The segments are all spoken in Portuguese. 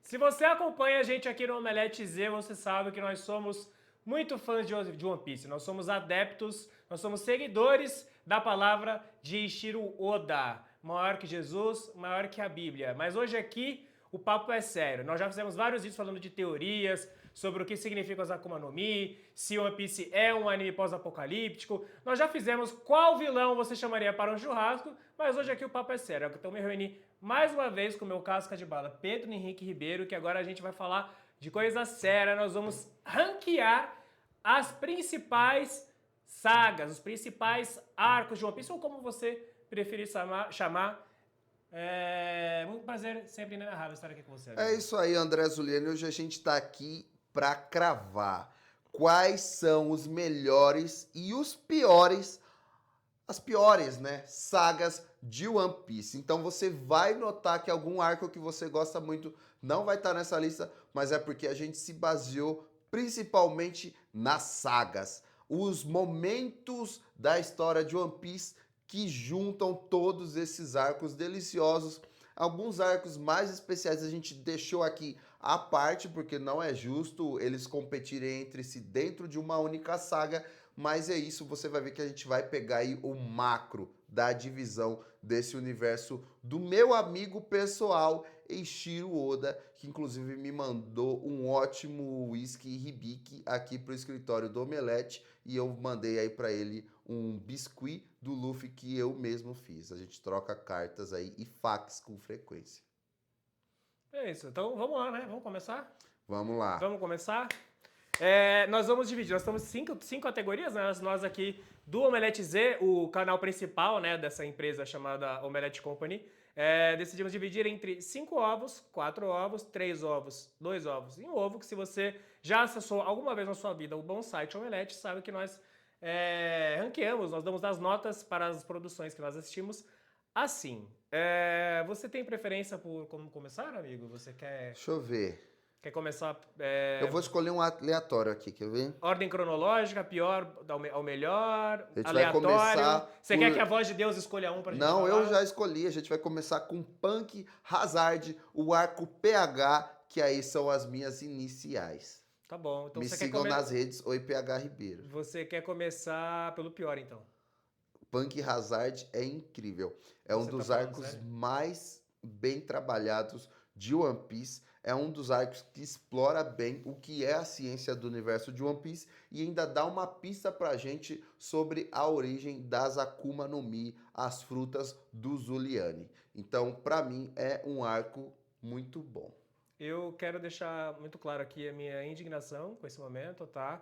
Se você acompanha a gente aqui no Omelete Z, você sabe que nós somos muito fãs de One Piece. Nós somos adeptos, nós somos seguidores da palavra de Eiichiro Oda. Maior que Jesus, maior que a Bíblia. Mas hoje aqui o papo é sério. Nós já fizemos vários vídeos falando de teorias, sobre o que significa os Akuma no Mi, se One Piece é um anime pós-apocalíptico. Nós já fizemos qual vilão você chamaria para um churrasco, mas hoje aqui o papo é sério. Então me reuni mais uma vez com o meu casca de bala, Pedro Henrique Ribeiro, que agora a gente vai falar de coisa séria. Nós vamos ranquear as principais sagas, os principais arcos de One Piece, ou como você preferir chamar. É muito prazer, sempre inenarrável estar aqui com você, É amigo. isso aí, André Zuliani. Hoje a gente está aqui para cravar quais são os melhores e os piores, as piores, né, sagas de One Piece. Então você vai notar que algum arco que você gosta muito não vai estar nessa lista, mas é porque a gente se baseou principalmente nas sagas, os momentos da história de One Piece que juntam todos esses arcos deliciosos. Alguns arcos mais especiais a gente deixou aqui à parte, porque não é justo eles competirem entre si dentro de uma única saga, mas é isso, você vai ver que a gente vai pegar aí o macro da divisão desse universo do meu amigo pessoal, Eiichiro Oda, que inclusive me mandou um ótimo whisky Hibiki aqui pro escritório do Omelete, e eu mandei aí para ele um biscuit do Luffy que eu mesmo fiz. A gente troca cartas aí e fax com frequência. É isso, então vamos lá, né? Vamos começar? Vamos lá. Vamos começar? Nós vamos dividir, nós temos cinco categorias, né? Nós aqui do Omelete Z, o canal principal, né, dessa empresa chamada Omelete Company, decidimos dividir entre 5 ovos, 4 ovos, 3 ovos, 2 ovos e um ovo, que se você já acessou alguma vez na sua vida o bom site Omelete, sabe que nós ranqueamos, nós damos as notas para as produções que nós assistimos assim. Você tem preferência por como começar, amigo? Você quer, Deixa eu ver. quer começar Eu vou escolher um aleatório aqui, quer ver? ordem cronológica, pior ao melhor, A gente vai aleatório? começar Você quer que a por... voz de Deus escolha um pra gente Não, eu já falar? escolhi. A gente vai começar com Punk Hazard, o arco PH, que aí são as minhas iniciais. Tá bom, então Me sigam nas redes, Oi PH Ribeiro. você quer começar pelo pior, então. Punk Hazard é incrível. É um Você tá dos falando arcos sério? mais bem trabalhados de One Piece. É um dos arcos que explora bem o que é a ciência do universo de One Piece e ainda dá uma pista pra gente sobre a origem das Akuma no Mi, as frutas do Zuliani. Então, pra mim, é um arco muito bom. Eu quero deixar muito claro aqui a minha indignação com esse momento, tá?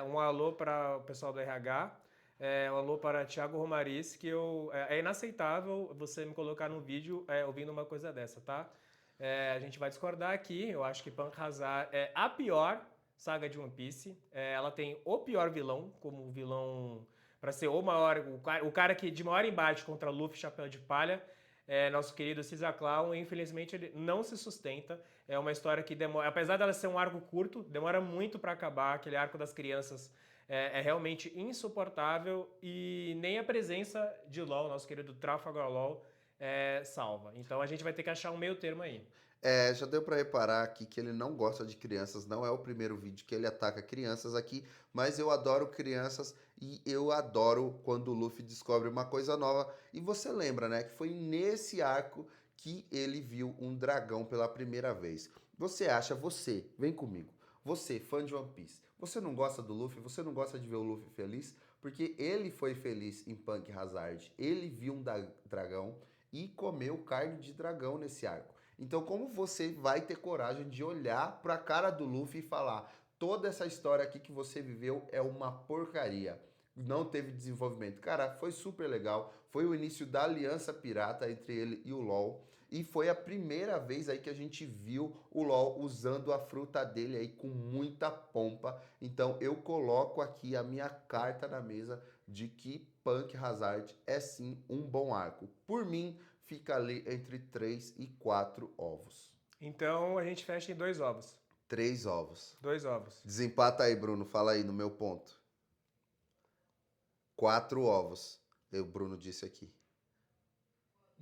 Um alô para o pessoal do RH, um alô para Thiago Romariz, que é inaceitável você me colocar num vídeo ouvindo uma coisa dessa, tá? A gente vai discordar aqui, eu acho que Punk Hazard é a pior saga de One Piece. Ela tem o pior vilão, como vilão para ser o maior, o cara que de maior embate contra Luffy Chapéu de Palha. Nosso querido Caesar Clown, infelizmente ele não se sustenta. É uma história que demora, apesar dela ser um arco curto, demora muito para acabar. Aquele arco das crianças é realmente insuportável e nem a presença de LOL, nosso querido Trafalgar LOL, salva. Então a gente vai ter que achar um meio termo aí. Já deu pra reparar aqui que ele não gosta de crianças, não é o primeiro vídeo que ele ataca crianças aqui, mas eu adoro crianças e eu adoro quando o Luffy descobre uma coisa nova. E você lembra, né, que foi nesse arco que ele viu um dragão pela primeira vez. Vem comigo, você, fã de One Piece, você não gosta do Luffy? Você não gosta de ver o Luffy feliz? Porque ele foi feliz em Punk Hazard, ele viu um dragão e comeu carne de dragão nesse arco. Então, como você vai ter coragem de olhar para a cara do Luffy e falar: toda essa história aqui que você viveu é uma porcaria, não teve desenvolvimento? Cara, foi super legal. Foi o início da aliança pirata entre ele e o LoL. E foi a primeira vez aí que a gente viu o LoL usando a fruta dele aí com muita pompa. Então eu coloco aqui a minha carta na mesa de que Punk Hazard é sim um bom arco. Por mim, fica ali entre 3 e 4 ovos. Então a gente fecha em 2 ovos. 3 ovos. 2 ovos. Desempata aí, Bruno. Fala aí no meu ponto. 4 ovos. O Bruno disse aqui.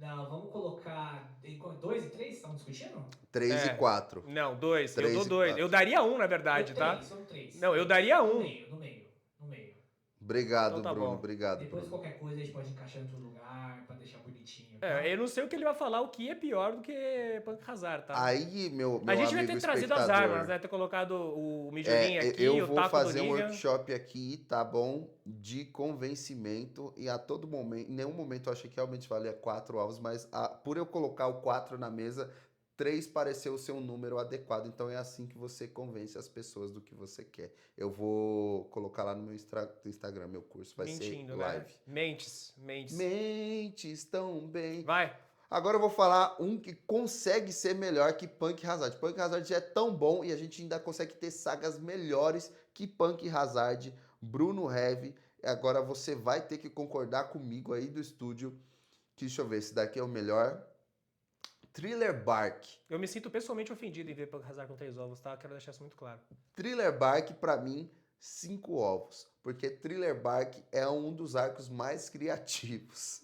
Não, vamos colocar 2 e 3, estão discutindo? 3 e 4. Não, 2. Eu 3 dou e 2. 4. Eu daria 1, na verdade, Ou tá? 3, ou 3. Não, eu daria No 1. meio, no meio, no meio. Obrigado, Então tá Bruno. bom. Obrigado, Depois Bruno. qualquer coisa a gente pode encaixar em outro lugar pra deixar bonitinho, tá? Eu não sei o que ele vai falar, o que é pior do que Punk Hazard, tá? Aí, meu A gente vai amigo ter trazido as armas, espectador, né? Ter colocado o Mijurin aqui, eu o vou Taco do fazer um Liga. workshop aqui, tá bom? De convencimento e a todo momento, em nenhum momento eu achei que realmente valia 4 ovos, mas por eu colocar o 4 na mesa, 3 pareceu ser um número adequado, então é assim que você convence as pessoas do que você quer. Eu vou colocar lá no meu Instagram, meu curso vai Mentindo, ser né? live. Mentes. Mentes tão bem. Vai. Agora eu vou falar um que consegue ser melhor que Punk Hazard. Punk Hazard já é tão bom e a gente ainda consegue ter sagas melhores que Punk Hazard, Bruno Heavy. Agora você vai ter que concordar comigo aí do estúdio. Que, deixa eu ver, esse daqui é o melhor. Thriller Bark. Eu me sinto pessoalmente ofendido em ver Punk Hazard com 3 ovos, tá? Quero deixar isso muito claro. Thriller Bark, pra mim, 5 ovos. Porque Thriller Bark é um dos arcos mais criativos.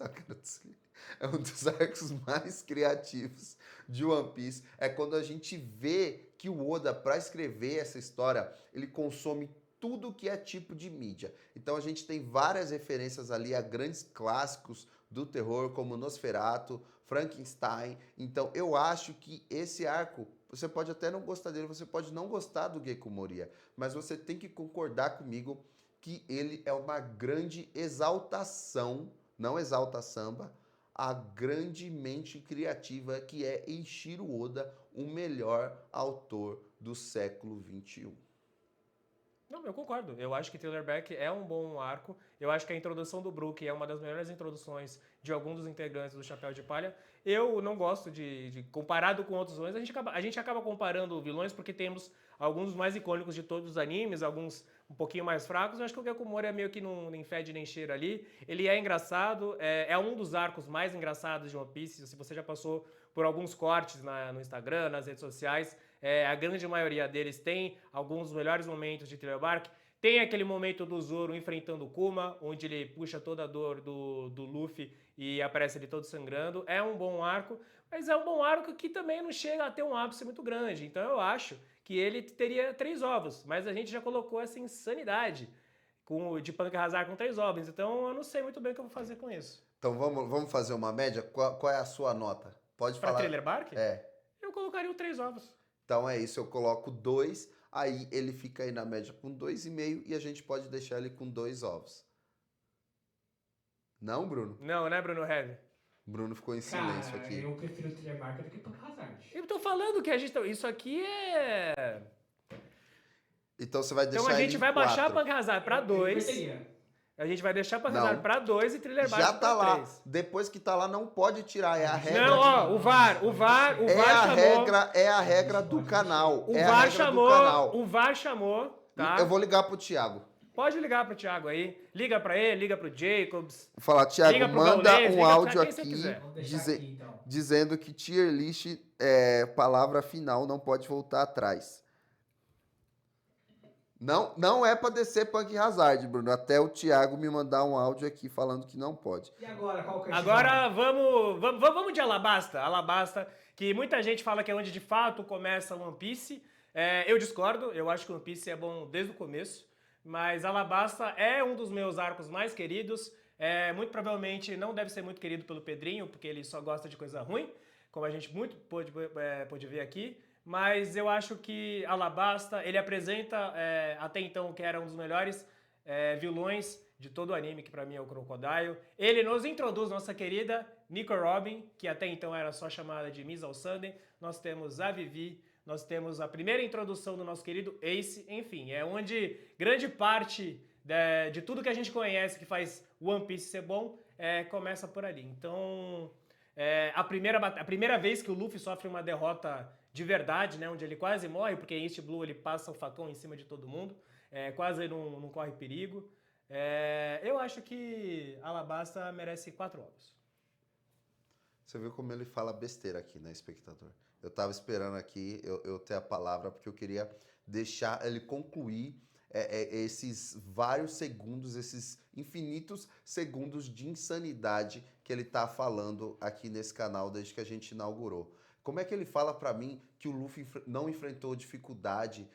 É um dos arcos mais criativos de One Piece. É quando a gente vê que o Oda, para escrever essa história, ele consome tudo que é tipo de mídia. Então a gente tem várias referências ali a grandes clássicos do terror, como Nosferatu, Frankenstein. Então eu acho que esse arco, você pode até não gostar dele, você pode não gostar do Gecko Moria, mas você tem que concordar comigo que ele é uma grande exaltação, não exalta samba, a grande mente criativa que é Eiichiro Oda, o melhor autor do século XXI. Não, eu concordo. Eu acho que Thriller Bark é um bom arco. Eu acho que a introdução do Brook é uma das melhores introduções de alguns dos integrantes do Chapéu de Palha. Eu não gosto comparado com outros vilões, a gente acaba comparando vilões porque temos alguns dos mais icônicos de todos os animes, alguns um pouquinho mais fracos. Eu acho que o Gecko é meio que não nem fede nem cheira ali. Ele é engraçado, é um dos arcos mais engraçados de One Piece. Se você já passou por alguns cortes no Instagram, nas redes sociais, a grande maioria deles tem alguns dos melhores momentos de Thriller Bark. Tem aquele momento do Zoro enfrentando o Kuma, onde ele puxa toda a dor do Luffy e aparece ele todo sangrando. É um bom arco, mas é um bom arco que também não chega a ter um ápice muito grande. Então eu acho que ele teria 3 ovos, mas a gente já colocou essa insanidade de Punk Hazard com 3 ovos. Então eu não sei muito bem o que eu vou fazer com isso. Então vamos fazer uma média? Qual é a sua nota? Pode Pra falar. Thriller Bark? É. Eu colocaria o 3 ovos. Então é isso, eu coloco 2, aí ele fica aí na média com 2,5 e a gente pode deixar ele com 2 ovos. Não, Bruno? Não, né, Bruno Heavy? Bruno ficou em silêncio Cara, aqui. eu prefiro Thriller Bark do que Punk Hazard. Eu tô falando que a gente... Isso aqui é... Então você vai deixar Então a gente ele em vai baixar 4. Punk Hazard pra Eu 2. inverteria. A gente vai deixar Punk Não. Hazard pra 2 e Thriller Bark Já pra tá lá. 3. Depois que tá lá, não pode tirar. É a regra. Não, ó, o VAR chamou. É a regra do canal. O é a VAR regra chamou, do canal. o VAR chamou, tá? Eu vou ligar pro Thiago. Pode ligar pro Thiago aí. Liga pra ele, liga pro Jacobs. Vou falar, Thiago, Liga pro manda Gaules, um liga pra áudio quem você aqui quiser. Vamos deixar aqui, então. dizendo que tier list palavra final, não pode voltar atrás. Não é pra descer Punk Hazard, Bruno. Até o Thiago me mandar um áudio aqui falando que não pode. E agora, qual que é o Agora vamos de Alabasta. Alabasta, que muita gente fala que é onde de fato começa One Piece. Eu discordo, eu acho que One Piece é bom desde o começo. Mas Alabasta é um dos meus arcos mais queridos. Muito provavelmente não deve ser muito querido pelo Pedrinho, porque ele só gosta de coisa ruim, como a gente muito pôde ver aqui. Mas eu acho que Alabasta, ele apresenta até então que era um dos melhores vilões de todo o anime, que pra mim é o Crocodile. Ele nos introduz nossa querida Nico Robin, que até então era só chamada de Miss All Sunday. Nós temos a Vivi, nós temos a primeira introdução do nosso querido Ace. Enfim, é onde grande parte de tudo que a gente conhece que faz One Piece ser bom começa por ali. Então, a primeira vez que o Luffy sofre uma derrota de verdade, né, onde ele quase morre, porque em East Blue ele passa o facão em cima de todo mundo, quase não corre perigo. Eu acho que Alabasta merece 4 ovos. Você viu como ele fala besteira aqui, né, espectador? Eu tava esperando aqui eu ter a palavra, porque eu queria deixar ele concluir esses vários segundos, esses infinitos segundos de insanidade que ele tá falando aqui nesse canal desde que a gente inaugurou. Como é que ele fala pra mim que o Luffy não enfrentou dificuldade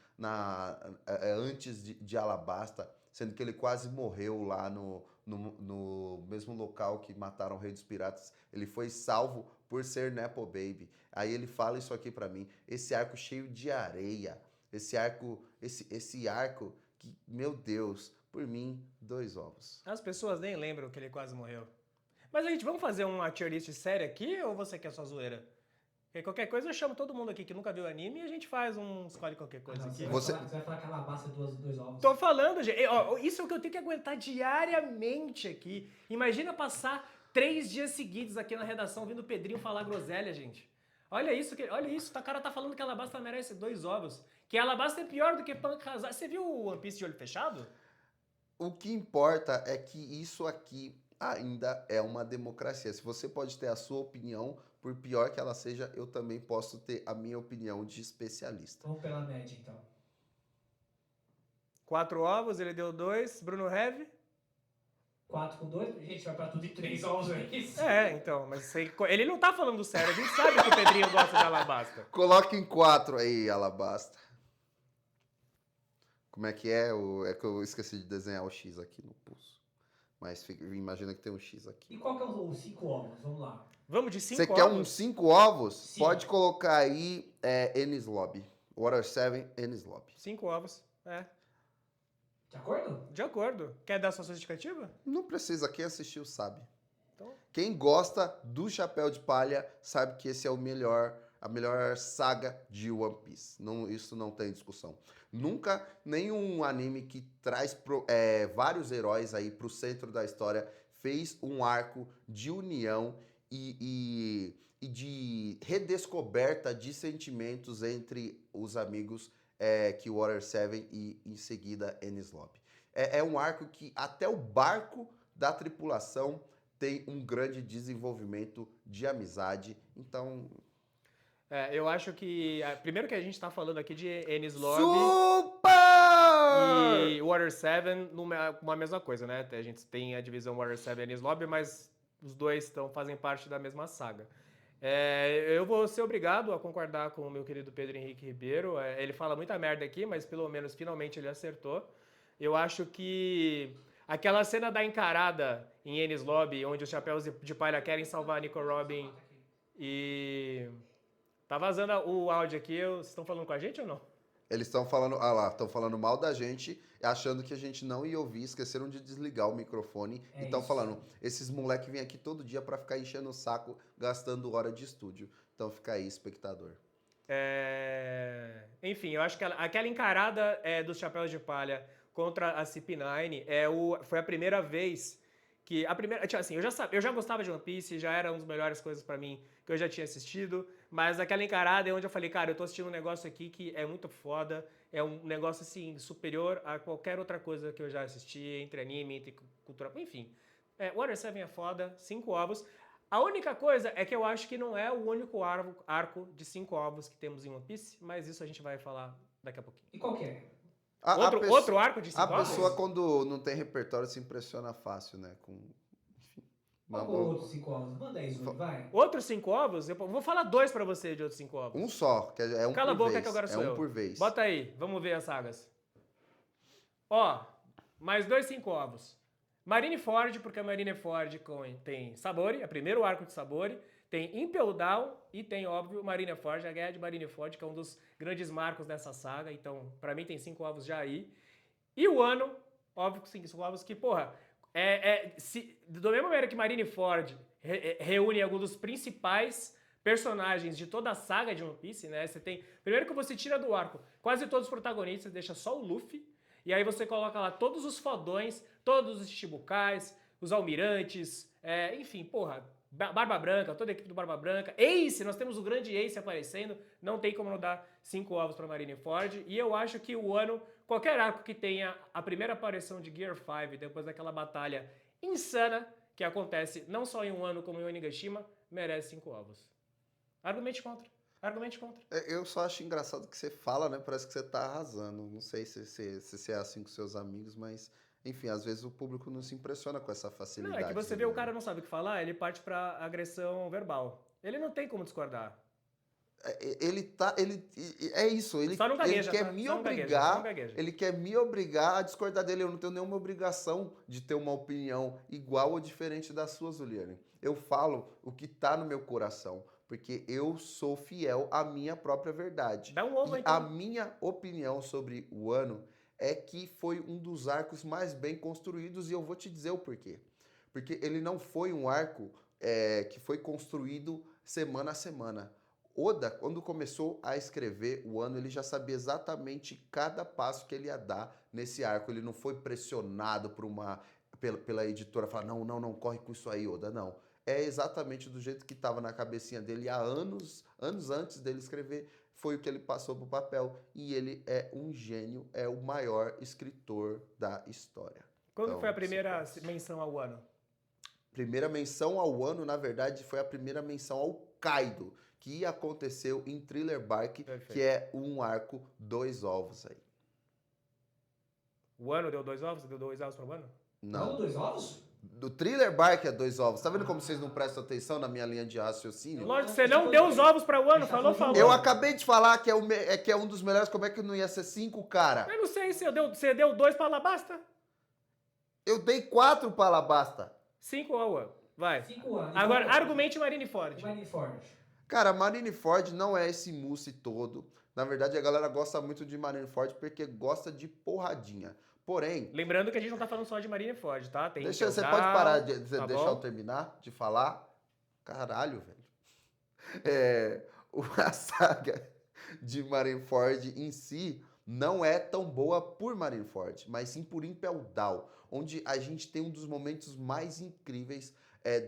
antes de Alabasta, sendo que ele quase morreu lá no mesmo local que mataram o Rei dos Piratas? Ele foi salvo por ser Nepo Baby. Aí ele fala isso aqui pra mim. Esse arco cheio de areia, esse arco que, meu Deus, por mim, 2 ovos. As pessoas nem lembram que ele quase morreu. Mas, gente, vamos fazer uma tier list séria aqui ou você quer só zoeira? Porque qualquer coisa eu chamo todo mundo aqui que nunca viu anime e a gente faz escolhe qualquer coisa aqui. Você vai falar que ela basta dois ovos. Tô falando, gente. Ó, isso é o que eu tenho que aguentar diariamente aqui. Imagina passar 3 dias seguidos aqui na redação ouvindo o Pedrinho falar groselha, gente. Olha isso, o cara tá falando que a Alabasta merece 2 ovos. Que a Alabasta é pior do que Pancasar. Você viu o One Piece de olho fechado? O que importa é que isso aqui ainda é uma democracia. Se você pode ter a sua opinião, por pior que ela seja, eu também posso ter a minha opinião de especialista. Vamos pela média, então. 4 ovos, ele deu 2. Bruno Heavy? 4 com 2, gente, vai pra tudo em 3 ovos, é isso? Então, mas ele não tá falando sério. A gente sabe que o Pedrinho gosta de Alabasta. Coloque em 4 aí, Alabasta. Como é que é? É que eu esqueci de desenhar o X aqui no pulso. Mas imagina que tem um X aqui. E qual que é os 5 ovos? Vamos lá. Vamos de 5 Você ovos? quer uns 5 ovos? Sim. Pode colocar aí Enies Lobby. Water 7, Enies Lobby. 5 ovos, De acordo? De acordo. Quer dar sua justificativa? Não precisa, quem assistiu sabe. Então, Quem gosta do Chapéu de Palha sabe que esse é a melhor saga de One Piece. Isso não tem discussão. Nunca nenhum anime que traz vários heróis aí pro centro da história fez um arco de união e de redescoberta de sentimentos entre os amigos que Water 7 e em seguida Enies Lobby. É um arco que até o barco da tripulação tem um grande desenvolvimento de amizade. Então, eu acho que... Primeiro que a gente tá falando aqui de Enies Lobby Super! e Water 7, uma mesma coisa, né? A gente tem a divisão Water 7 e Enies Lobby, mas os dois fazem parte da mesma saga. Eu vou ser obrigado a concordar com o meu querido Pedro Henrique Ribeiro. Ele fala muita merda aqui, mas pelo menos finalmente ele acertou. Eu acho que aquela cena da encarada em Enies Lobby, onde os chapéus de palha querem salvar Nico Robin e... Tá vazando o áudio aqui, vocês estão falando com a gente ou não? Eles estão falando mal da gente, achando que a gente não ia ouvir, esqueceram de desligar o microfone e estão falando, esses moleques vêm aqui todo dia pra ficar enchendo o saco, gastando hora de estúdio. Então fica aí, espectador. Enfim, eu acho que aquela encarada dos chapéus de palha contra a CP9 foi a primeira vez que... assim, eu já gostava de One Piece, já era uma das melhores coisas pra mim que eu já tinha assistido, mas aquela encarada é onde eu falei, cara, eu tô assistindo um negócio aqui que é muito foda, é um negócio, assim, superior a qualquer outra coisa que eu já assisti, entre anime, entre cultura, enfim. Water 7 é foda, 5 ovos. A única coisa é que eu acho que não é o único arco de 5 ovos que temos em One Piece, mas isso a gente vai falar daqui a pouquinho. E qual que é? Outro arco de 5 ovos? A pessoa, quando não tem repertório, se impressiona fácil, né? Qual é o outro 5 ovos? Manda aí, Zuri, vai. Outros 5 ovos? Eu vou falar 2 pra você de outros 5 ovos. Um só, que é um Cala a por boca vez. que agora sou eu. É um por vez. Bota aí, vamos ver as sagas. Ó, mais 2 5 ovos. Marineford, porque a Marineford tem Sabori, é o primeiro arco de Sabori. Tem Impel Down e tem, óbvio, Marineford, a Guerra de Marineford, que é um dos grandes marcos dessa saga. Então, pra mim, tem 5 ovos já aí. E o Ano, óbvio que 5 ovos que, porra... da mesma maneira que Marineford reúne alguns dos principais personagens de toda a saga de One Piece, né? Você tem... Primeiro que você tira do arco quase todos os protagonistas, deixa só o Luffy. E aí você coloca lá todos os fodões, todos os Chichibukais, os almirantes, enfim, porra... Barba Branca, toda a equipe do Barba Branca. Ace, nós temos o grande Ace aparecendo. Não tem como não dar 5 ovos pra Marineford. E eu acho que o Ano, qualquer arco que tenha a primeira aparição de Gear 5, depois daquela batalha insana que acontece não só em um ano como em Onigashima, merece 5 ovos. Argumente contra. Argumente contra. Eu só acho engraçado que você fala, né? Parece que você tá arrasando. Não sei se é assim com seus amigos, mas... Enfim, às vezes o público não se impressiona com essa facilidade. Não, é que você vê o cara não sabe o que falar, ele parte pra agressão verbal. Ele não tem como discordar. É isso, ele Só não gagueja, quer tá? me Só não gagueja, obrigar, só não gagueja. ele quer me obrigar a discordar dele. Eu não tenho nenhuma obrigação de ter uma opinião igual ou diferente da sua, Zuliane. Eu falo o que tá no meu coração, porque eu sou fiel à minha própria verdade. Dá um ovo, E então. a minha opinião sobre o ano é que foi um dos arcos mais bem construídos e eu vou te dizer o porquê. Porque ele não foi um arco que foi construído semana a semana. Oda, quando começou a escrever o ano, ele já sabia exatamente cada passo que ele ia dar nesse arco. Ele não foi pressionado pela editora, falar, não, corre com isso aí, Oda, não. É exatamente do jeito que estava na cabecinha dele há anos antes dele escrever, foi o que ele passou para o papel. E ele é um gênio, é o maior escritor da história. Quando Então, foi a primeira menção ao ano? Primeira menção ao ano, na verdade, foi a primeira menção ao Kaido, que aconteceu em Thriller Bark, Perfeito. que é um arco 2 ovos aí. O ano deu 2 ovos? Deu 2 ovos pro ano? Não. 2 ovos? Do Thriller Bark é 2 ovos. Tá vendo como vocês não prestam atenção na minha linha de raciocínio? Lógico, você não deu os ovos pra o ano, falou. Eu acabei de falar que é um dos melhores, como é que não ia ser 5, cara? Eu não sei se você deu 2 pra Alabasta. Eu dei 4 pra Alabasta. 5 ao ano. Vai. 5 anos. Agora, argumente Marineford. Marineford. Cara, Marineford não é esse mousse todo. Na verdade, a galera gosta muito de Marineford porque gosta de porradinha. Porém, Lembrando que a gente não tá falando só de Marineford, tá? Tem você Impel pode Down, parar de tá deixar bom? eu terminar de falar? Caralho, velho. A saga de Marineford em si não é tão boa por Marineford, mas sim por Impel Down, onde a gente tem um dos momentos mais incríveis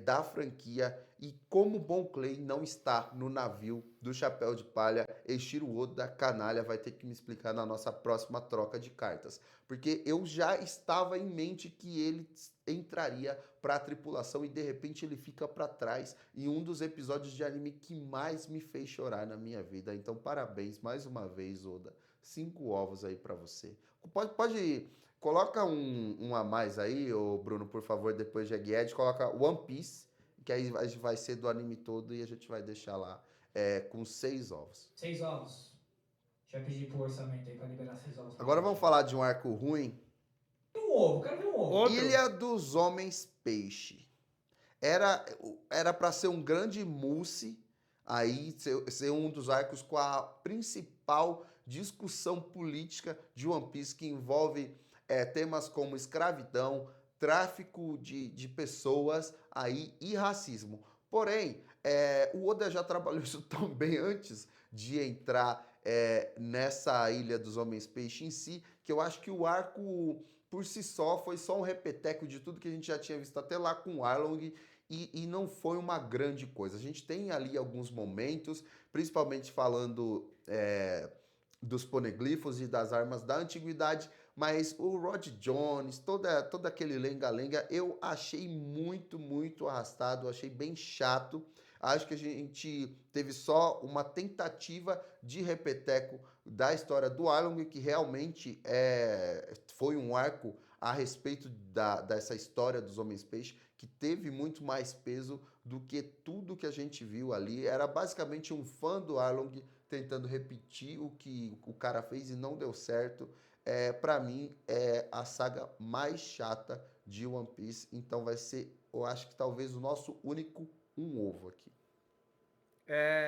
da franquia. E como Bon Clay não está no navio do Chapéu de Palha, Eiichiro Oda, canalha, vai ter que me explicar na nossa próxima troca de cartas. Porque eu já estava em mente que ele entraria para a tripulação e de repente ele fica para trás em um dos episódios de anime que mais me fez chorar na minha vida. Então parabéns mais uma vez, Oda. 5 ovos aí para você. Pode coloca um a mais aí, ô Bruno, por favor, depois de Egghead, coloca One Piece, que aí vai ser do anime todo e a gente vai deixar lá com 6 ovos. 6 ovos. Já pedi pro orçamento aí pra liberar 6 ovos. Agora vamos falar de um arco ruim. Um ovo, quero ver um ovo. Outro. Ilha dos Homens Peixe. Era para ser um grande mousse, aí ser um dos arcos com a principal discussão política de One Piece, que envolve temas como escravidão, tráfico de pessoas aí, e racismo. Porém, o Oda já trabalhou isso tão bem antes de entrar nessa Ilha dos Homens Peixe em si, que eu acho que o arco por si só foi só um repeteco de tudo que a gente já tinha visto até lá com o Arlong, e não foi uma grande coisa. A gente tem ali alguns momentos, principalmente falando dos poneglifos e das armas da antiguidade, mas o Rod Jones, todo aquele lenga-lenga, eu achei muito, muito arrastado, achei bem chato. Acho que a gente teve só uma tentativa de repeteco da história do Arlong, que realmente foi um arco a respeito dessa história dos Homens-Peixe, que teve muito mais peso do que tudo que a gente viu ali. Era basicamente um fã do Arlong tentando repetir o que o cara fez e não deu certo. Para mim, é a saga mais chata de One Piece. Então vai ser, eu acho que talvez o nosso único um ovo aqui.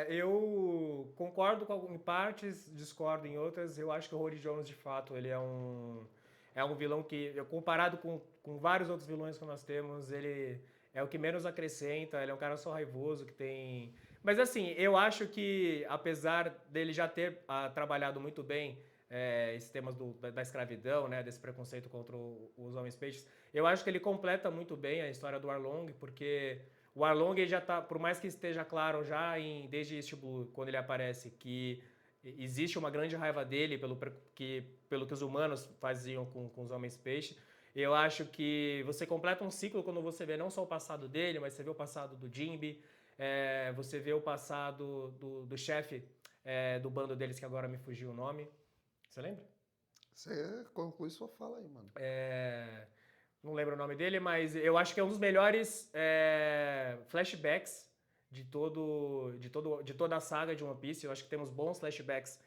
Eu concordo em partes, discordo em outras. Eu acho que o Rod Jones, de fato, ele é um vilão que, comparado com vários outros vilões que nós temos, ele é o que menos acrescenta. Ele é um cara só raivoso que tem... Mas assim, eu acho que, apesar dele já ter trabalhado muito bem esses temas da escravidão, né, desse preconceito contra os homens peixes, eu acho que ele completa muito bem a história do Arlong, porque o Arlong já tá, por mais que esteja claro já desde East Blue, quando ele aparece, que existe uma grande raiva dele pelo que os humanos faziam com os homens peixe. Eu acho que você completa um ciclo quando você vê não só o passado dele, mas você vê o passado do Jinbe, você vê o passado do chefe, do bando deles, que agora me fugiu o nome. Você lembra? Você conclui sua fala aí, mano. Não lembro o nome dele, mas eu acho que é um dos melhores flashbacks de toda a saga de One Piece. Eu acho que temos bons flashbacks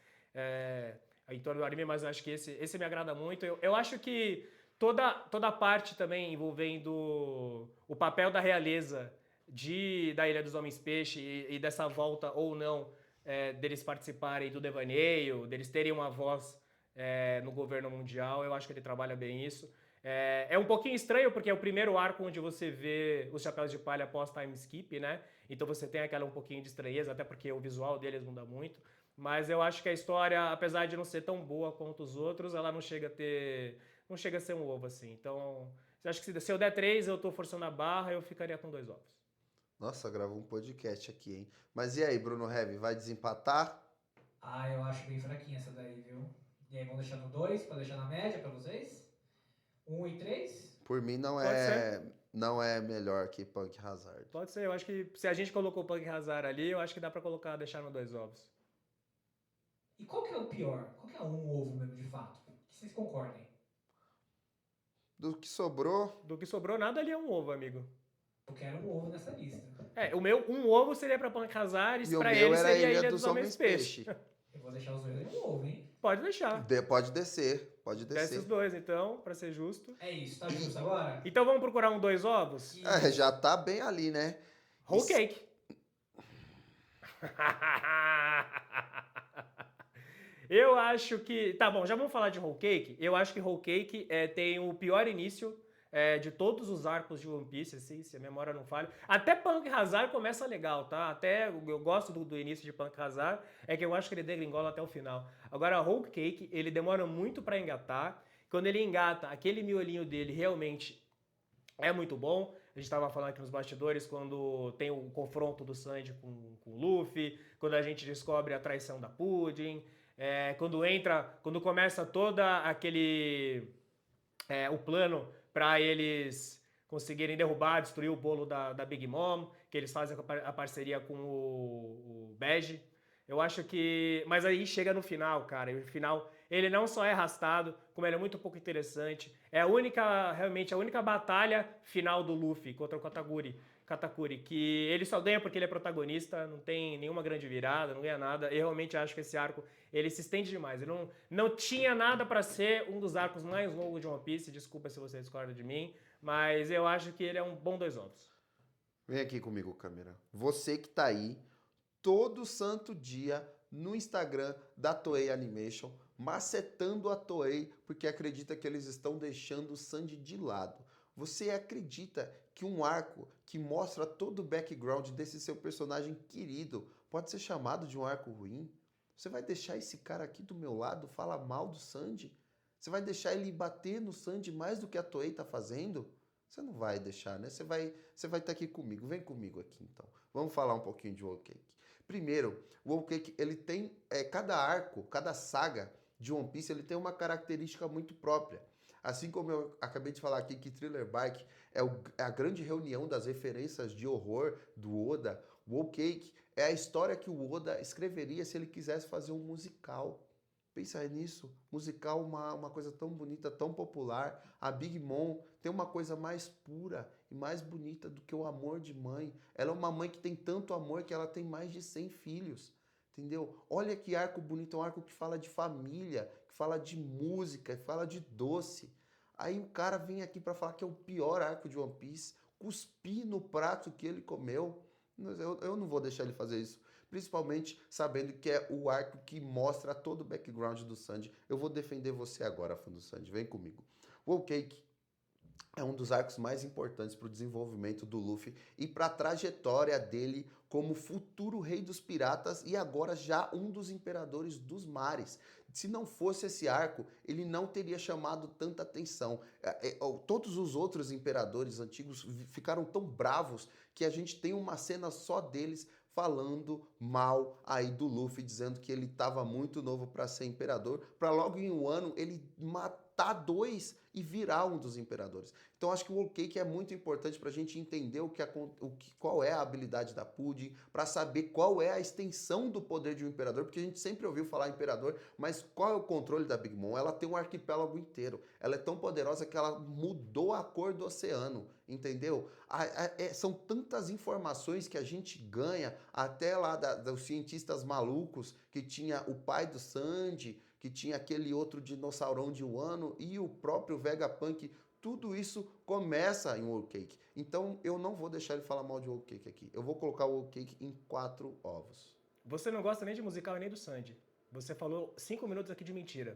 em torno do anime, mas eu acho que esse me agrada muito. Eu acho que toda a parte também envolvendo o papel da realeza da Ilha dos Homens Peixe e dessa volta ou não deles participarem do devaneio, deles terem uma voz no governo mundial, eu acho que ele trabalha bem isso. É um pouquinho estranho, porque é o primeiro arco onde você vê os Chapéus de Palha pós-time skip, né? Então você tem aquela um pouquinho de estranheza, até porque o visual deles muda muito. Mas eu acho que a história, apesar de não ser tão boa quanto os outros, ela não chega a ser um ovo, assim. Então, eu acho que se eu der 3, eu tô forçando a barra, eu ficaria com 2 ovos. Nossa, gravou um podcast aqui, hein? Mas e aí, Bruno Heavy, vai desempatar? Eu acho bem fraquinha essa daí, viu? E aí, vamos deixar no 2 pra deixar na média pra vocês? 1 e 3? Por mim Pode ser. não é melhor que Punk Hazard. Pode ser, eu acho que se a gente colocou o Punk Hazard ali, eu acho que dá pra deixar no 2 ovos. E qual que é o pior? Qual que é um ovo mesmo, de fato? Que vocês concordem? Do que sobrou, Do que sobrou, nada ali é um ovo, amigo. Eu quero um ovo nessa lista. O meu, um ovo seria pra Punk Hazard e e o pra meu ele era seria a Ilha dos Homens Peixe. Eu vou deixar os dois em um ovo, hein? Pode deixar. Pode descer, pode Desce os descer. dois, então, pra ser justo. É isso, tá justo agora? Então vamos procurar um 2 ovos? Isso. Já tá bem ali, né? Whole cake. Eu acho que... Tá bom, já vamos falar de Whole Cake. Eu acho que Whole Cake tem o pior início de todos os arcos de One Piece, assim, se a memória não falha. Até Punk Hazard começa legal, tá? Até eu gosto do início de Punk Hazard, é que eu acho que ele degringola até o final. Agora, Whole Cake, ele demora muito pra engatar. Quando ele engata, aquele miolinho dele realmente é muito bom. A gente estava falando aqui nos bastidores, quando tem o confronto do Sanji com o Luffy, quando a gente descobre a traição da Pudding, quando começa toda o plano para eles conseguirem derrubar, destruir o bolo da Big Mom, que eles fazem a parceria com o Bege. Eu acho que... Mas aí chega no final, cara, e o final... Ele não só é arrastado, como ele é muito pouco interessante. É realmente a única batalha final do Luffy contra o Katakuri, que ele só ganha porque ele é protagonista, não tem nenhuma grande virada, não ganha nada. Eu realmente acho que esse arco, ele se estende demais. Ele não tinha nada pra ser um dos arcos mais longos de One Piece, desculpa se você discorda de mim, mas eu acho que ele é um bom 2 ovos. Vem aqui comigo, câmera. Você que tá aí, todo santo dia, no Instagram da Toei Animation, macetando a Toei porque acredita que eles estão deixando o Sanji de lado. Você acredita que um arco que mostra todo o background desse seu personagem querido pode ser chamado de um arco ruim? Você vai deixar esse cara aqui do meu lado falar mal do Sanji? Você vai deixar ele bater no Sanji mais do que a Toei tá fazendo? Você não vai deixar, né? Você vai estar aqui comigo. Vem comigo aqui, então. Vamos falar um pouquinho de Whole Cake. Primeiro, o Whole Cake, ele tem... cada arco, cada saga de One Piece, ele tem uma característica muito própria. Assim como eu acabei de falar aqui que Thriller Bark é a grande reunião das referências de horror do Oda, o Whole Cake é a história que o Oda escreveria se ele quisesse fazer um musical. Pensa aí nisso, musical, uma coisa tão bonita, tão popular. A Big Mom tem uma coisa mais pura e mais bonita do que o amor de mãe. Ela é uma mãe que tem tanto amor que ela tem mais de 100 filhos. Entendeu? Olha que arco bonito, é um arco que fala de família, que fala de música, que fala de doce. Aí o cara vem aqui pra falar que é o pior arco de One Piece, cuspir no prato que ele comeu. Eu não vou deixar ele fazer isso. Principalmente sabendo que é o arco que mostra todo o background do Sanji. Eu vou defender você agora, fã do Sanji. Vem comigo. O Whole Cake é um dos arcos mais importantes para o desenvolvimento do Luffy e para a trajetória dele como futuro rei dos piratas e agora já um dos imperadores dos mares. Se não fosse esse arco, ele não teria chamado tanta atenção. Todos os outros imperadores antigos ficaram tão bravos que a gente tem uma cena só deles falando mal aí do Luffy, dizendo que ele estava muito novo para ser imperador, para logo em um ano ele matar dois e virar um dos imperadores. Então acho que o Whole Cake é muito importante para a gente entender qual é a habilidade da Pudding, para saber qual é a extensão do poder de um imperador, porque a gente sempre ouviu falar imperador, mas qual é o controle da Big Mom? Ela tem um arquipélago inteiro. Ela é tão poderosa que ela mudou a cor do oceano, entendeu? São tantas informações que a gente ganha, até lá dos cientistas malucos, que tinha o pai do Sanji, que tinha aquele outro dinossaurão de Wano e o próprio Vegapunk. Tudo isso começa em Whole Cake. Então eu não vou deixar ele falar mal de Whole Cake aqui. Eu vou colocar o Whole Cake em 4 ovos. Você não gosta nem de musical e nem do Sandy. Você falou 5 minutos aqui de mentira.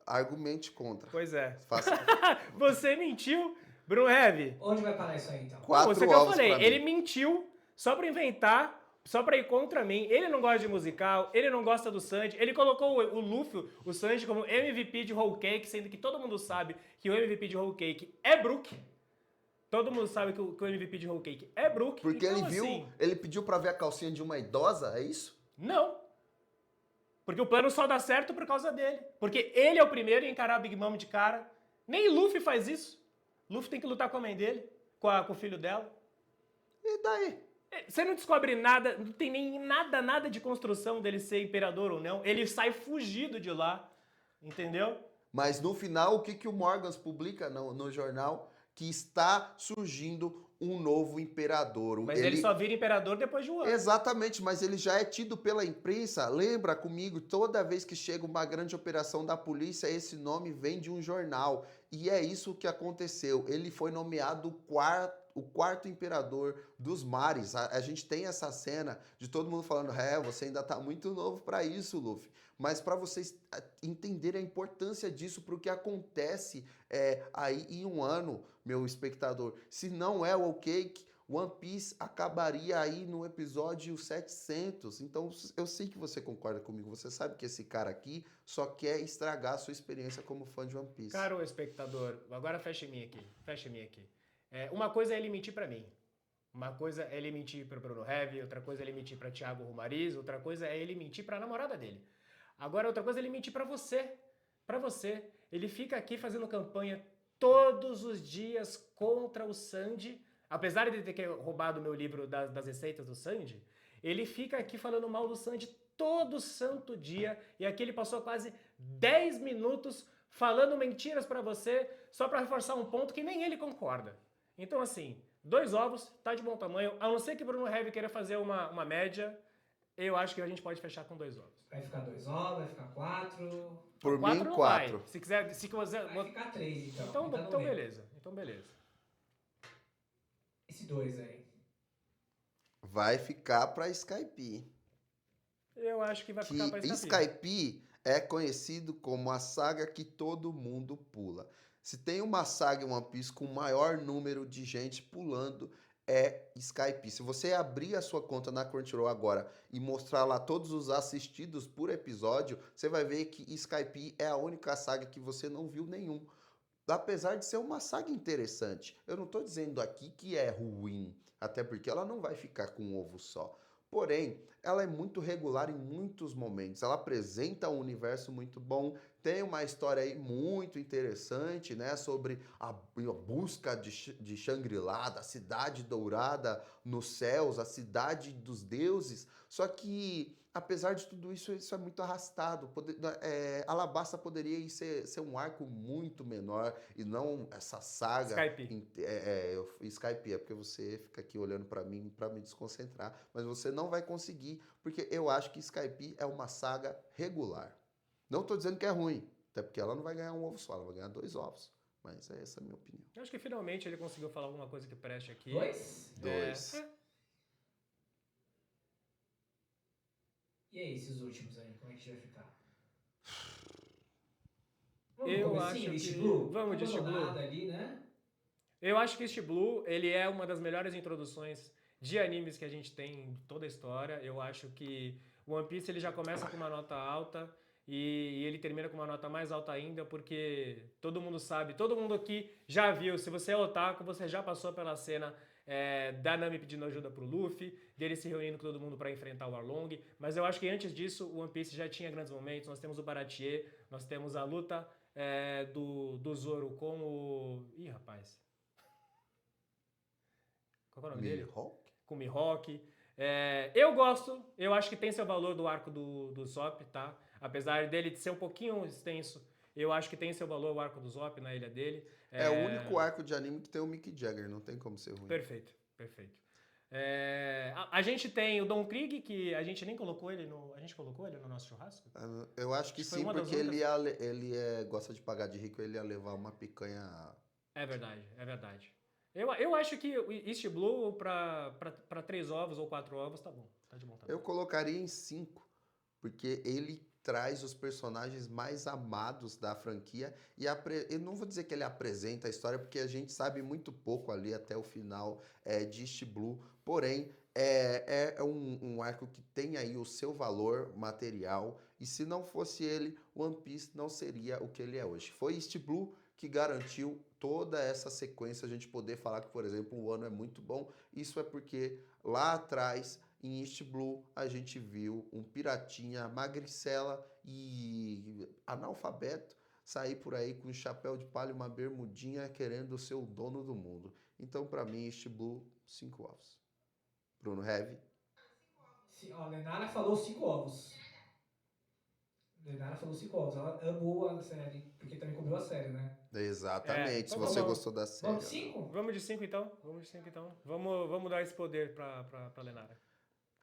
Argumente contra. Pois é. Faça Você mentiu, Bruno Heavy. Onde vai parar isso aí, então? 4 Isso que eu ovos falei. pra mim. Ele mentiu só pra inventar, só pra ir contra mim. Ele não gosta de musical, ele não gosta do Sanji. Ele colocou o Luffy, o Sanji, como MVP de Whole Cake, sendo que todo mundo sabe que o MVP de Whole Cake é Brook. Todo mundo sabe que o MVP de Whole Cake é Brook. Porque então, ele viu, assim, ele pediu pra ver a calcinha de uma idosa, é isso? não. Porque o plano só dá certo por causa dele. Porque ele é o primeiro a encarar a Big Mom de cara. Nem Luffy faz isso. Luffy tem que lutar com a mãe dele, com o filho dela. E daí? Você não descobre nada, não tem nem nada de construção dele ser imperador ou não. Ele sai fugido de lá, entendeu? Mas no final, o que o Morgans publica no jornal? Que está surgindo um novo imperador. Mas ele só vira imperador depois de um ano. Exatamente, mas ele já é tido pela imprensa. Lembra comigo, toda vez que chega uma grande operação da polícia, esse nome vem de um jornal. E é isso que aconteceu. Ele foi nomeado o quarto imperador dos mares. A gente tem essa cena de todo mundo falando, você ainda tá muito novo para isso, Luffy. Mas para vocês entenderem a importância disso, para o que acontece aí em um ano, meu espectador. Se não é o Whole Cake, One Piece acabaria aí no episódio 700. Então eu sei que você concorda comigo. Você sabe que esse cara aqui só quer estragar a sua experiência como fã de One Piece. Caro espectador, agora fecha em mim aqui. Uma coisa é ele mentir pra mim. Uma coisa é ele mentir pro Bruno Heavy, outra coisa é ele mentir pra Thiago Romariz, outra coisa é ele mentir pra namorada dele. Agora, outra coisa é ele mentir pra você. Pra você. Ele fica aqui fazendo campanha todos os dias contra o Sanji. Apesar de ele ter roubado o meu livro das receitas do Sanji, ele fica aqui falando mal do Sanji todo santo dia. E aqui ele passou quase 10 minutos falando mentiras pra você, só pra reforçar um ponto que nem ele concorda. Então, assim, 2 ovos, tá de bom tamanho. A não ser que Bruno Heavy queira fazer uma média, eu acho que a gente pode fechar com 2 ovos. Vai ficar 2 ovos, vai ficar 4. Por Quatro mim, não 4. vai. Se quiser, se quiser. Vai ficar 3, então. Então, Tá no então meio. beleza. Então beleza. Esse 2 aí. Vai ficar pra Skype. Eu acho que vai ficar pra Que escapar. Skype é conhecido como a saga que todo mundo pula. Se tem uma saga em One Piece com o maior número de gente pulando, é Skype. Se você abrir a sua conta na Crunchyroll agora e mostrar lá todos os assistidos por episódio, você vai ver que Skype é a única saga que você não viu nenhum. Apesar de ser uma saga interessante. Eu não estou dizendo aqui que é ruim, até porque ela não vai ficar com um ovo só. Porém, ela é muito regular em muitos momentos. Ela apresenta um universo muito bom, tem uma história aí muito interessante, né? Sobre a busca de Shangri-La, da cidade dourada nos céus, a cidade dos deuses. Só que, apesar de tudo isso, isso é muito arrastado. Alabasta poderia ser um arco muito menor e não essa saga. Skype. Skype é porque você fica aqui olhando pra mim pra me desconcentrar, mas você não vai conseguir, porque eu acho que Skype é uma saga regular. Não tô dizendo que é ruim, até porque ela não vai ganhar um ovo só, ela vai ganhar 2 ovos. Mas essa é a minha opinião. Eu acho que finalmente ele conseguiu falar alguma coisa que preste aqui. 2? 2. E aí, esses últimos aí, como é que a gente vai ficar? Eu acho que- East Blue? vamos de East Blue. Abandonado ali, né? Eu acho que East Blue, ele é uma das melhores introduções de animes que a gente tem em toda a história. Eu acho que o One Piece ele já começa com uma nota alta e ele termina com uma nota mais alta ainda, porque todo mundo sabe, todo mundo aqui já viu. Se você é otaku, você já passou pela cena da Nami pedindo ajuda pro Luffy, dele se reunindo com todo mundo pra enfrentar o Arlong. Mas eu acho que antes disso, o One Piece já tinha grandes momentos. Nós temos o Baratie, nós temos a luta do Zoro com o... Ih, rapaz. Qual é o nome dele? Mihawk? Com o Mihawk. Eu gosto, eu acho que tem seu valor do arco do Zop, tá? Apesar dele ser um pouquinho extenso, eu acho que tem seu valor o arco do Zop na ilha dele. É o único arco de anime que tem o Mick Jagger, não tem como ser ruim. Perfeito, perfeito. A gente tem o Don Krieg, que a gente nem colocou ele no... A gente colocou ele no nosso churrasco? Eu acho que Foi sim, uma das porque únicas- ele gosta de pagar de rico, ele ia levar uma picanha. É verdade, é verdade. Eu acho que o East Blue pra 3 ovos ou 4 ovos tá bom. Tá de bom tamanho. Eu colocaria em 5, porque ele traz os personagens mais amados da franquia e eu não vou dizer que ele apresenta a história, porque a gente sabe muito pouco ali até o final de East Blue, porém é um arco que tem aí o seu valor material, e se não fosse ele, One Piece não seria o que ele é hoje. Foi East Blue que garantiu toda essa sequência, a gente poder falar que, por exemplo, o ano é muito bom. Isso é porque lá atrás, em East Blue, a gente viu um piratinha magricela e analfabeto sair por aí com um chapéu de palha e uma bermudinha querendo ser o dono do mundo. Então, pra mim, East Blue, 5 ovos. Bruno Heavy. Ó, Lenara falou 5 ovos. Lenara falou 5 ovos. Ela amou a série, porque também comeu a série, né? Exatamente, se então você vamos- gostou da série. Vamos de 5? Vamos de 5 então? Vamos dar esse poder pra Lenara.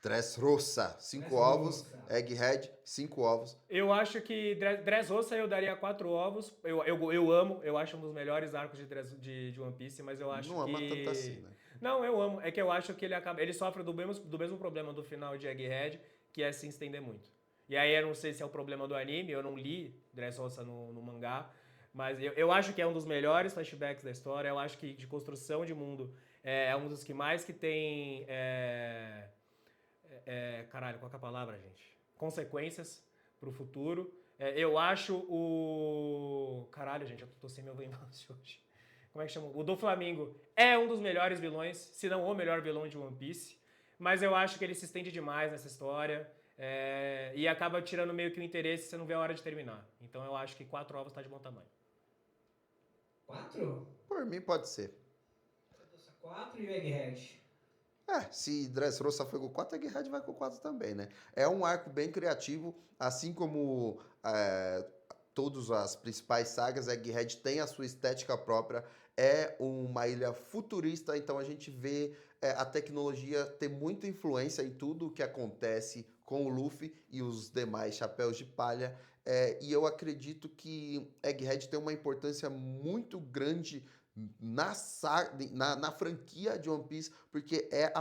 Dressrosa, 5 Dressrosa. ovos. Egghead, 5 ovos. Eu acho que Dressrosa eu daria 4 ovos. Eu amo, eu acho um dos melhores arcos de One Piece, mas eu acho Não que... ama tanto assim, né? Não, eu amo. É que eu acho que ele sofre do mesmo problema do final de Egghead, que é se estender muito. E aí eu não sei se é o problema do anime, eu não li Dressrosa no mangá, mas eu acho que é um dos melhores flashbacks da história. Eu acho que de construção de mundo é um dos que mais que tem... caralho, qual que é a palavra, gente? Consequências pro futuro. Eu acho o... Caralho, gente, eu tô sem meu lembrante hoje. Como é que chama? O do Flamengo é um dos melhores vilões, se não o melhor vilão de One Piece. Mas eu acho que ele se estende demais nessa história. E acaba tirando meio que o interesse e você não vê a hora de terminar. Então eu acho que 4 ovos tá de bom tamanho. 4? Por mim, pode ser. 4 e o Egghead. Se Dressrosa foi com 4, Egghead vai com 4 também, né? É um arco bem criativo, assim como todas as principais sagas, Egghead tem a sua estética própria, é uma ilha futurista, então a gente vê a tecnologia ter muita influência em tudo o que acontece com o Luffy e os demais chapéus de palha, e eu acredito que Egghead tem uma importância muito grande na franquia de One Piece, porque é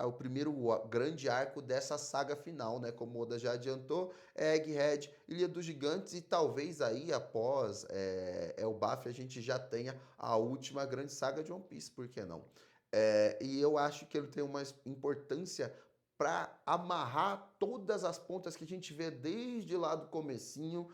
o primeiro grande arco dessa saga final, né? Como o Oda já adiantou, Egghead, Ilha dos Gigantes, e talvez aí após Elbaf a gente já tenha a última grande saga de One Piece, por que não? E eu acho que ele tem uma importância para amarrar todas as pontas que a gente vê desde lá do comecinho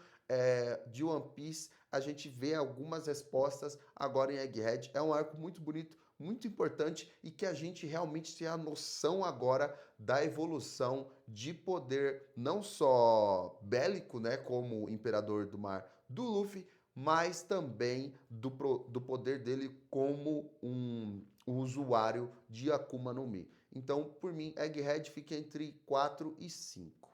de One Piece. A gente vê algumas respostas agora em Egghead. É um arco muito bonito, muito importante, e que a gente realmente tem a noção agora da evolução de poder, não só bélico, né, como Imperador do Mar do Luffy, mas também do poder dele como um usuário de Akuma no Mi. Então, por mim, Egghead fica entre 4 e 5.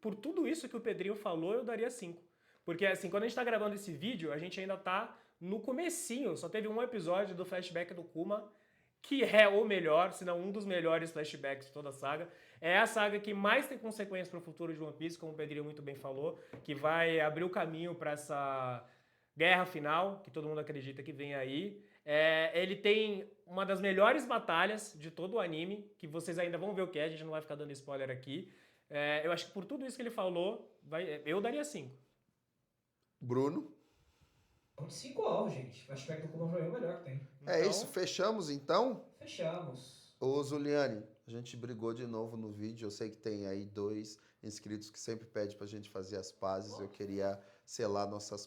Por tudo isso que o Pedrinho falou, eu daria 5. Porque, assim, quando a gente tá gravando esse vídeo, a gente ainda tá no comecinho. Só teve um episódio do flashback do Kuma, que é o melhor, se não um dos melhores flashbacks de toda a saga. É a saga que mais tem consequências pro futuro de One Piece, como o Pedrinho muito bem falou, que vai abrir o caminho para essa guerra final, que todo mundo acredita que vem aí. Ele tem uma das melhores batalhas de todo o anime, que vocês ainda vão ver o que é, a gente não vai ficar dando spoiler aqui. Eu acho que por tudo isso que ele falou, eu daria 5. Bruno? Vamos de 5 ovos, gente. O flashback do Kuma é o melhor que tem. É isso, fechamos então? Fechamos. Ô Zuliane, a gente brigou de novo no vídeo, eu sei que tem aí 2 inscritos que sempre pede pra gente fazer as pazes. Eu queria selar nossas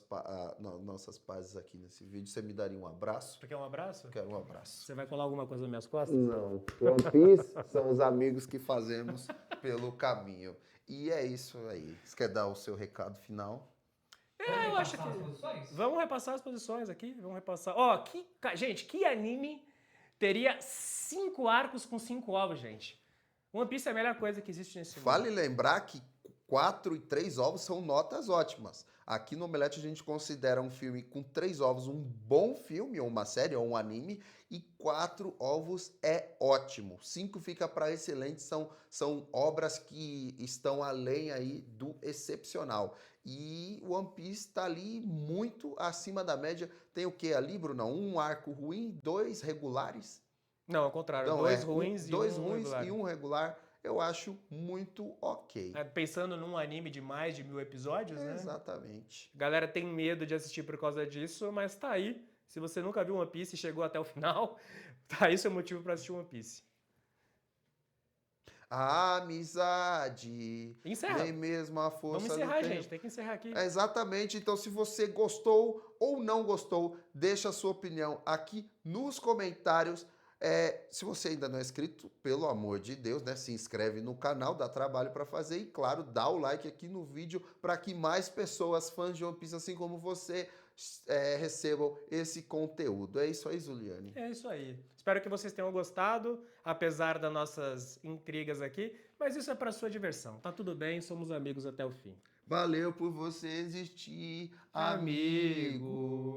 pazes aqui nesse vídeo. Você me daria um abraço? Você quer um abraço? Eu quero um abraço. Você vai colar alguma coisa nas minhas costas? Não. One Piece são os amigos que fazemos pelo caminho. E é isso aí. Você quer dar o seu recado final? Eu acho repassar que... as posições? Vamos repassar as posições aqui. Vamos repassar. Ó, gente, que anime teria 5 arcos com 5 ovos, gente? One Piece é a melhor coisa que existe nesse mundo. Vale lembrar que 4 e 3 ovos são notas ótimas. Aqui no Omelete a gente considera um filme com 3 ovos um bom filme, ou uma série, ou um anime, e 4 ovos é ótimo. 5 fica para excelente, são obras que estão além aí do excepcional. E One Piece tá ali muito acima da média. Tem o que ali, Bruno? Um arco ruim, 2 regulares? Não, ao contrário. Então, 2 ruins e dois um ruins regular. e um regular. Eu acho muito ok. Pensando num anime de mais de 1000 episódios, né? Exatamente. A galera tem medo de assistir por causa disso, mas tá aí. Se você nunca viu One Piece e chegou até o final, tá aí seu motivo pra assistir One Piece. A amizade. Encerra. Nem mesmo a força Vamos encerrar, do tempo. gente. Tem que encerrar aqui. Exatamente. Então, se você gostou ou não gostou, deixa a sua opinião aqui nos comentários. Se você ainda não é inscrito, pelo amor de Deus, né, se inscreve no canal, dá trabalho para fazer e, claro, dá o like aqui no vídeo para que mais pessoas, fãs de One Piece, assim como você, recebam esse conteúdo. É isso aí, Zuliane. É isso aí. Espero que vocês tenham gostado, apesar das nossas intrigas aqui, mas isso é para sua diversão. Tá tudo bem, somos amigos até o fim. Valeu por você existir, Amigo. amigo.